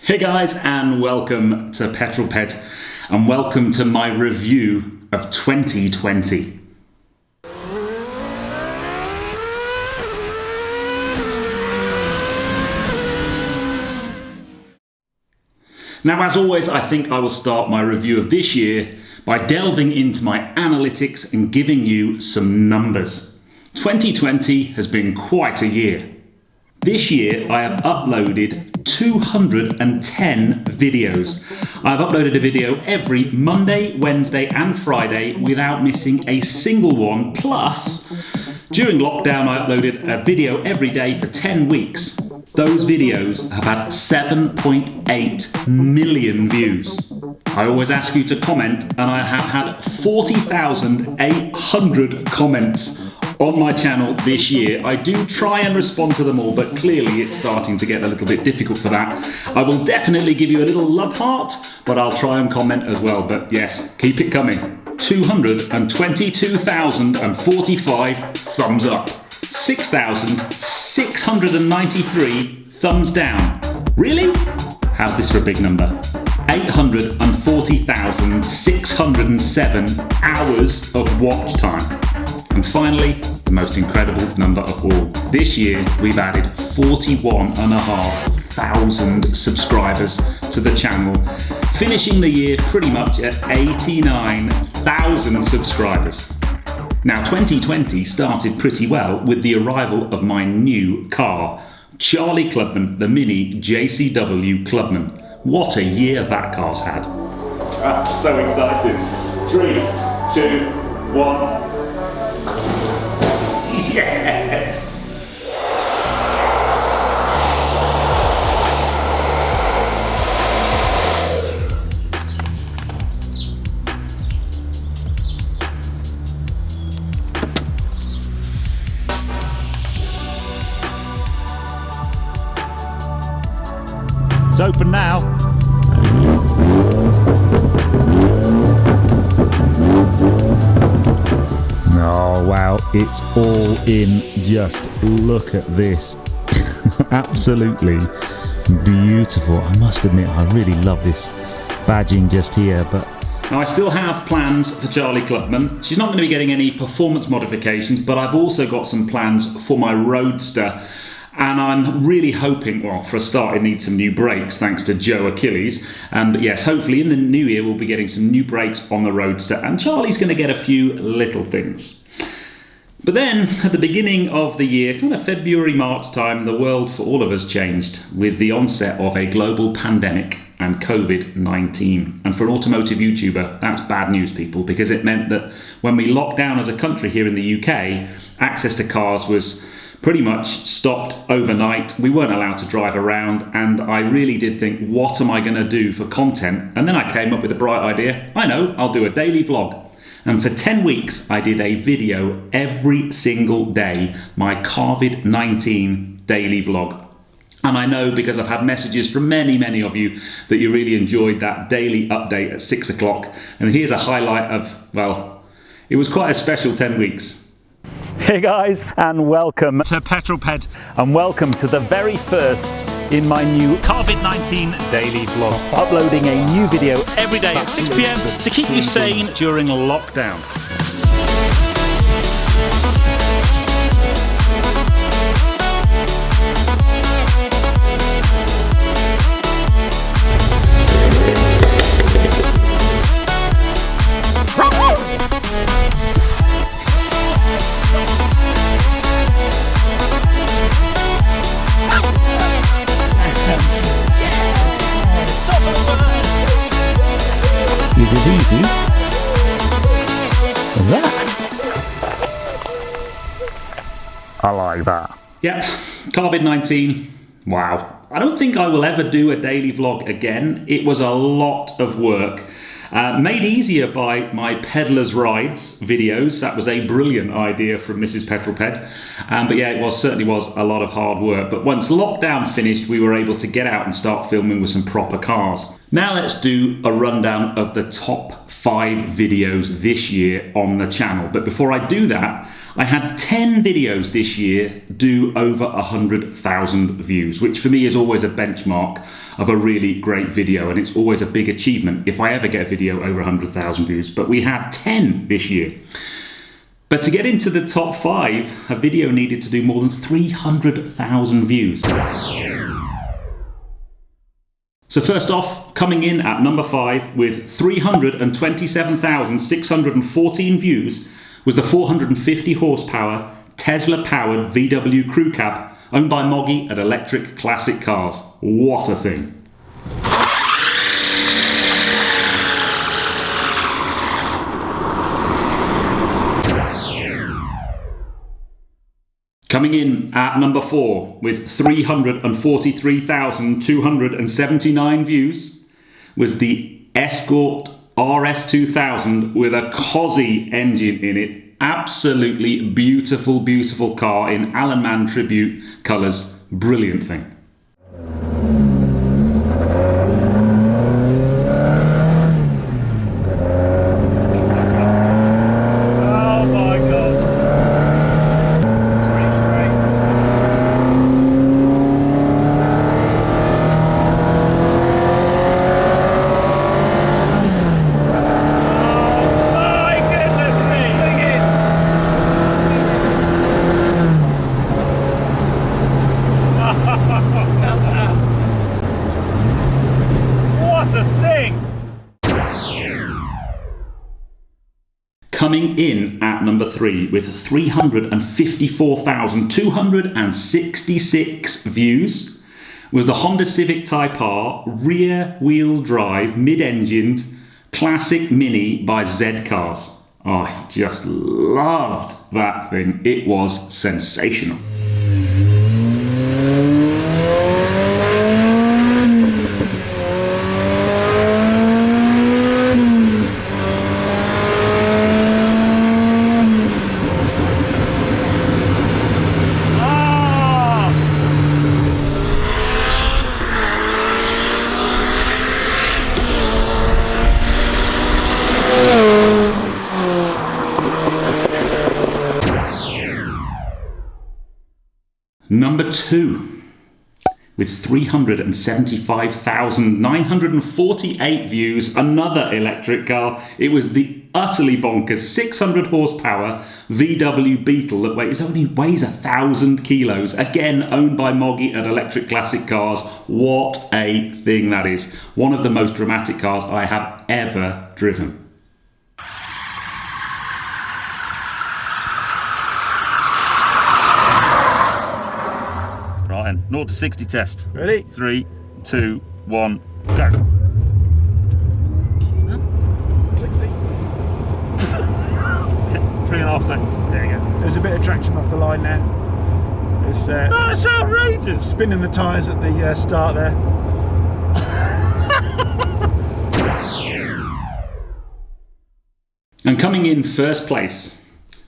Hey guys, and welcome to Petrol Ped, and welcome to my review of 2020. Now, as always, I think I will start my review of this year by delving into my analytics and giving you some numbers. 2020 has been quite a year. This year, I have uploaded 210 videos. I've uploaded a video every Monday, Wednesday, and Friday without missing a single one. Plus, during lockdown, I uploaded a video every day for 10 weeks. Those videos have had 7.8 million views. I always ask you to comment, and I have had 40,800 comments on my channel this year. I do try and respond to them all, but clearly it's starting to get a little bit difficult for that. I will definitely give you a little love heart, but I'll try and comment as well. But yes, keep it coming. 222,045 thumbs up. 6,693 thumbs down. Really? How's this for a big number? 840,607 hours of watch time. And finally, the most incredible number of all. This year, we've added 41,500 subscribers to the channel, finishing the year pretty much at 89,000 subscribers. Now, 2020 started pretty well with the arrival of my new car, Charlie Clubman, the Mini JCW Clubman. What a year that car's had. I'm so excited. 3, 2, 1. Yes! It's open now. Oh wow, it's all in. Just look at this. Absolutely beautiful. I must admit, I really love this badging just here. But now I still have plans for Charlie Clubman. She's not going to be getting any performance modifications, but I've also got some plans for my Roadster. And I'm really hoping, well, for a start, it needs some new brakes, thanks to Joe Achilles. But yes, hopefully in the new year, we'll be getting some new brakes on the Roadster. And Charlie's going to get a few little things. But then, at the beginning of the year, kind of February, March time, the world for all of us changed with the onset of a global pandemic and COVID-19. And for an automotive YouTuber, that's bad news, people, because it meant that when we locked down as a country here in the UK, access to cars was pretty much stopped overnight. We weren't allowed to drive around, and I really did think, what am I going to do for content? And then I came up with a bright idea. I know, I'll do a daily vlog. And for 10 weeks, I did a video every single day, my COVID-19 daily vlog. And I know, because I've had messages from many of you, that you really enjoyed that daily update at 6 o'clock. And here's a highlight of, well, it was quite a special 10 weeks. Hey guys, and welcome to Petrol Ped, and welcome to the very first in my new COVID-19 daily vlog. Uploading a new video every day at 6 PM to keep you sane during lockdown. Is as easy as that. I like that. Yep, COVID-19, wow. I don't think I will ever do a daily vlog again. It was a lot of work. Made easier by my Peddler's Rides videos. That was a brilliant idea from Mrs. Petrol Ped. But yeah, it certainly was a lot of hard work. But once lockdown finished, we were able to get out and start filming with some proper cars. Now let's do a rundown of the top 5 videos this year on the channel. But before I do that, I had 10 videos this year do over 100,000 views, which for me is always a benchmark of a really great video, and it's always a big achievement if I ever get a video over 100,000 views. But we had 10 this year. But to get into the top 5, a video needed to do more than 300,000 views. So first off, coming in at number 5 with 327,614 views was the 450 horsepower Tesla-powered VW crew cab owned by Moggy at Electric Classic Cars. What a thing. Coming in at number 4 with 343,279 views was the Escort RS2000 with a Cosy engine in it. Absolutely beautiful, beautiful car in Alan Mann tribute colours. Brilliant thing. Coming in at number 3 with 354,266 views was the Honda Civic Type R rear-wheel drive, mid-engined classic mini by Z Cars. Oh, I just loved that thing. It was sensational. Number 2, with 375,948 views, another electric car. It was the utterly bonkers 600 horsepower VW Beetle that only weighs 1,000 kilos. Again, owned by Moggy at Electric Classic Cars. What a thing that is. One of the most dramatic cars I have ever driven. Right then, 0 to 60 test. Ready? 3, 2, 1, go. 60. 3.5 seconds. There you go. There's a bit of traction off the line there. It's That's outrageous! spinning the tyres at the start there. And coming in first place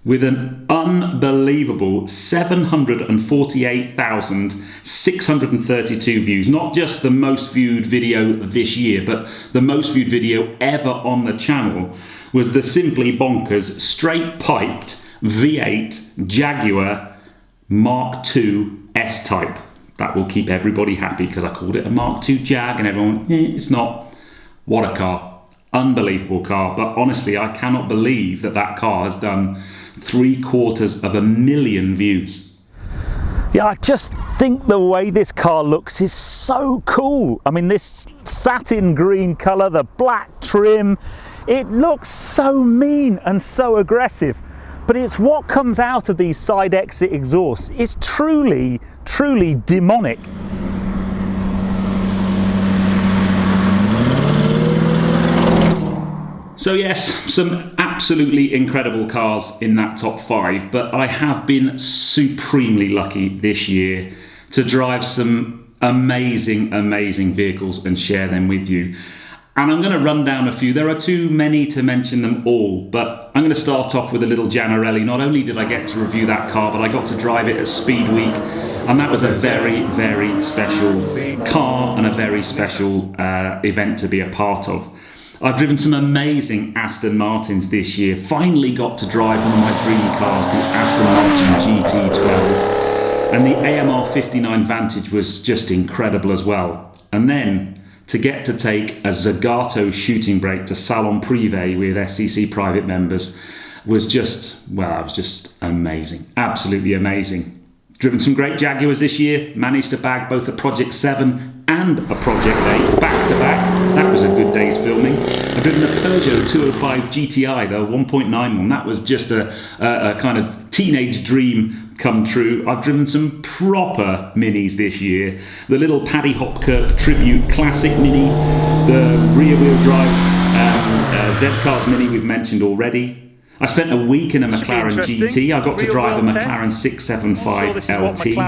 with an unbelievable 748,632 views. Not just the most viewed video this year, but the most viewed video ever on the channel was the simply bonkers straight piped V8 Jaguar Mark II S-Type. That will keep everybody happy because I called it a Mark II Jag and everyone, it's not. What a car. Unbelievable car. But honestly, I cannot believe that that car has done 750,000 views. Yeah, I just think the way this car looks is so cool. I mean, this satin green colour, the black trim, it looks so mean and so aggressive. But it's what comes out of these side exit exhausts. It's truly, truly demonic. So yes, some absolutely incredible cars in that top 5, but I have been supremely lucky this year to drive some amazing, amazing vehicles and share them with you. And I'm going to run down a few. There are too many to mention them all, but I'm going to start off with a little Giannarelli. Not only did I get to review that car, but I got to drive it at Speed Week And that was a very, very special car and a very special event to be a part of. I've driven some amazing Aston Martins this year. Finally got to drive one of my dream cars, the Aston Martin GT12. And the AMR 59 Vantage was just incredible as well. And then to get to take a Zagato shooting brake to Salon Privé with SCC private members was just, well, it was just amazing. Absolutely amazing. Driven some great Jaguars this year, managed to bag both a Project 7 and a Project 8 back to back. That was a good day's filming. I've driven a Peugeot 205 GTI, the 1.9 one. That was just a kind of teenage dream come true. I've driven some proper minis this year. The little Paddy Hopkirk Tribute Classic Mini, the rear wheel drive Z-Cars Mini we've mentioned already. I spent a week in a McLaren GT. I got to drive a McLaren 675 LT.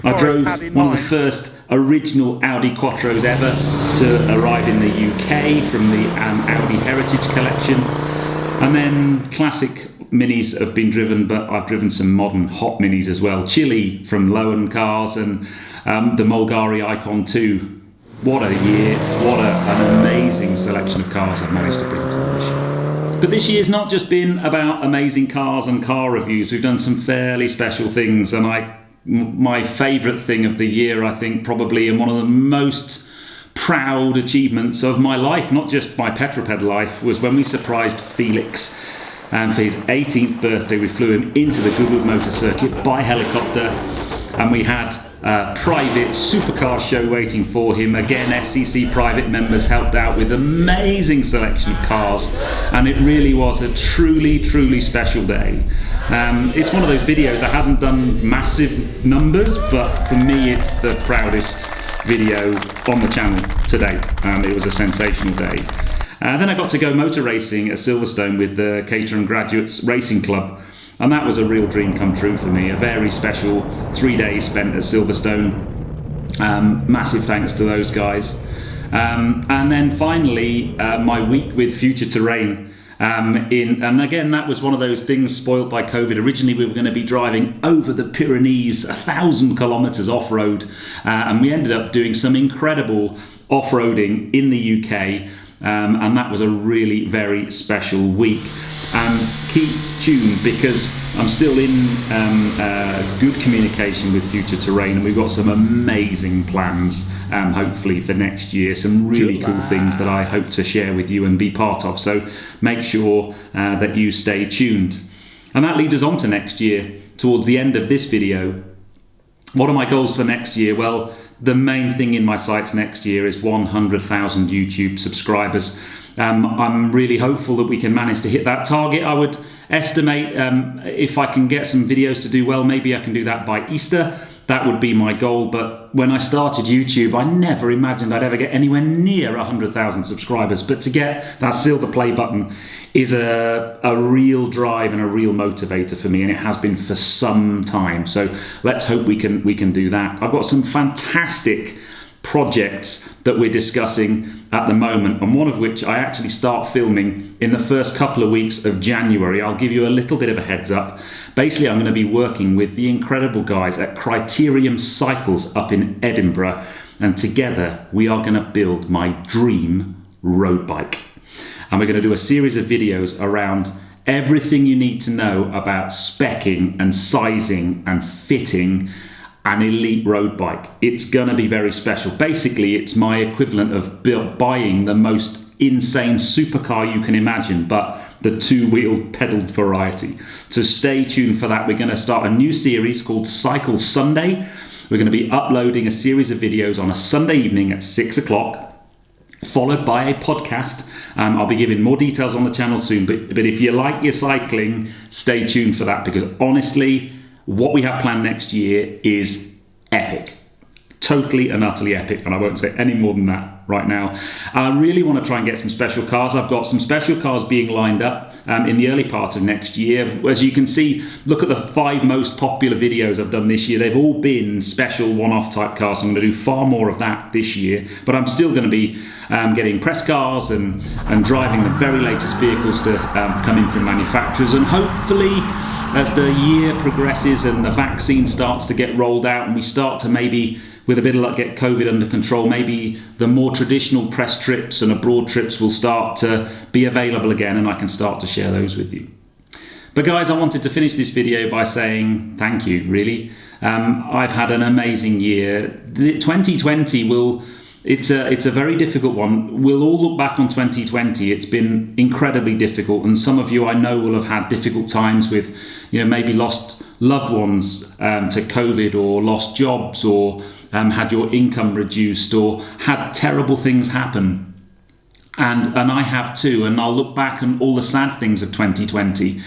I drove one of the first original Audi Quattros ever to arrive in the UK from the Audi Heritage Collection. And then classic minis have been driven, but I've driven some modern hot minis as well. Chile from Lowen Cars and the Mulgari Icon 2. What a year, what an amazing selection of cars I've managed to bring to this year. But this year's not just been about amazing cars and car reviews. We've done some fairly special things, and my favourite thing of the year, I think, probably, and one of the most proud achievements of my life, not just my Petrol Ped life, was when we surprised Felix. And for his 18th birthday, we flew him into the Google Motor Circuit by helicopter, and we had a private supercar show waiting for him. Again, SCC private members helped out with an amazing selection of cars, and it really was a truly, truly special day. It's one of those videos that hasn't done massive numbers, but for me it's the proudest video on the channel to date. It was a sensational day. Then I got to go motor racing at Silverstone with the Caterham Graduates Racing Club. And that was a real dream come true for me. A very special 3 days spent at Silverstone. Massive thanks to those guys. And then finally, my week with Future Terrain. And again, that was one of those things spoilt by COVID. Originally, we were going to be driving over the Pyrenees, 1,000 kilometres off-road. And we ended up doing some incredible off-roading in the UK. And that was a really very special week. And keep tuned, because I'm still in good communication with Future Terrain, and we've got some amazing plans, hopefully for next year. Some really cool things that I hope to share with you and be part of. So make sure that you stay tuned. And that leads us on to next year. Towards the end of this video, what are my goals for next year? Well, the main thing in my sights next year is 100,000 YouTube subscribers. I'm really hopeful that we can manage to hit that target. I would estimate if I can get some videos to do well, maybe I can do that by Easter. That would be my goal. But when I started YouTube, I never imagined I'd ever get anywhere near 100,000 subscribers. But to get that silver play button is a real drive and a real motivator for me, and it has been for some time. So let's hope we can do that. I've got some fantastic projects that we're discussing at the moment, and one of which I actually start filming in the first couple of weeks of January. I'll give you a little bit of a heads up. Basically, I'm going to be working with the incredible guys at Criterium Cycles up in Edinburgh, and together we are going to build my dream road bike. And we're going to do a series of videos around everything you need to know about speccing and sizing and fitting an elite road bike. It's going to be very special. Basically, it's my equivalent of buying the most insane supercar you can imagine, but the two-wheel pedaled variety. So stay tuned for that. We're going to start a new series called Cycle Sunday. We're going to be uploading a series of videos on a Sunday evening at 6 o'clock, followed by a podcast. I'll be giving more details on the channel soon, but if you like your cycling, stay tuned for that, because honestly, what we have planned next year is epic. Totally and utterly epic, and I won't say any more than that right now. I really want to try and get some special cars. I've got some special cars being lined up in the early part of next year. As you can see, look at the 5 most popular videos I've done this year. They've all been special one-off type cars. I'm going to do far more of that this year, but I'm still going to be getting press cars and driving the very latest vehicles to come in from manufacturers, and hopefully as the year progresses and the vaccine starts to get rolled out and we start to maybe, with a bit of luck, get COVID under control, maybe the more traditional press trips and abroad trips will start to be available again, and I can start to share those with you. But guys, I wanted to finish this video by saying thank you, really. I've had an amazing year. 2020 it's a very difficult one. We'll all look back on 2020. It's been incredibly difficult, and some of you I know will have had difficult times with, maybe lost loved ones to COVID, or lost jobs, or had your income reduced, or had terrible things happen. And I have too, and I'll look back on all the sad things of 2020.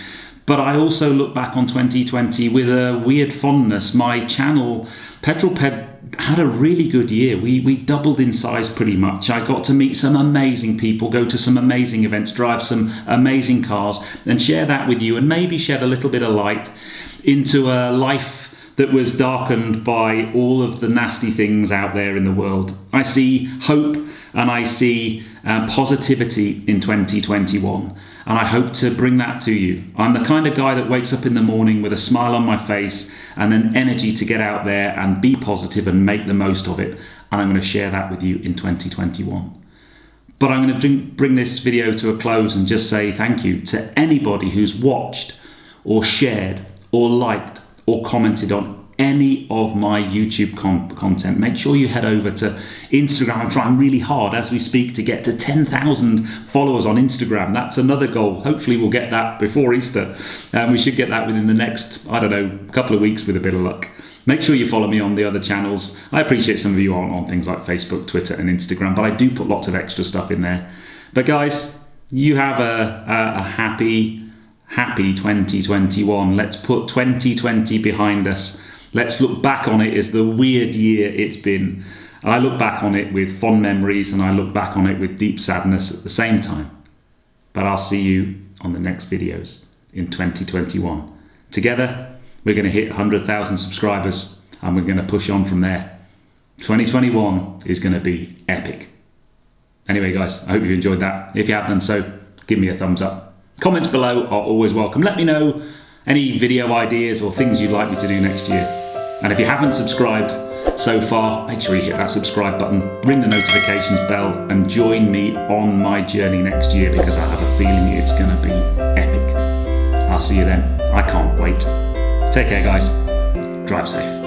But I also look back on 2020 with a weird fondness. My channel, Petrol Ped, had a really good year. We doubled in size pretty much. I got to meet some amazing people, go to some amazing events, drive some amazing cars, and share that with you, and maybe shed a little bit of light into a life that was darkened by all of the nasty things out there in the world. I see hope and I see positivity in 2021. And I hope to bring that to you. I'm the kind of guy that wakes up in the morning with a smile on my face and an energy to get out there and be positive and make the most of it. And I'm going to share that with you in 2021. But I'm going to bring this video to a close and just say thank you to anybody who's watched or shared or liked or commented on any of my YouTube content. Make sure you head over to Instagram. I'm trying really hard as we speak to get to 10,000 followers on Instagram. That's another goal. Hopefully we'll get that before Easter. We should get that within the next, couple of weeks with a bit of luck. Make sure you follow me on the other channels. I appreciate some of you on things like Facebook, Twitter and Instagram, but I do put lots of extra stuff in there. But guys, you have a happy 2021. Let's put 2020 behind us. Let's look back on it as the weird year it's been. I look back on it with fond memories, and I look back on it with deep sadness at the same time. But I'll see you on the next videos in 2021. Together, we're going to hit 100,000 subscribers, and we're going to push on from there. 2021 is going to be epic. Anyway, guys, I hope you've enjoyed that. If you have done so, give me a thumbs up. Comments below are always welcome. Let me know any video ideas or things you'd like me to do next year. And if you haven't subscribed so far, make sure you hit that subscribe button, ring the notifications bell, and join me on my journey next year, because I have a feeling it's going to be epic. I'll see you then. I can't wait. Take care, guys. Drive safe.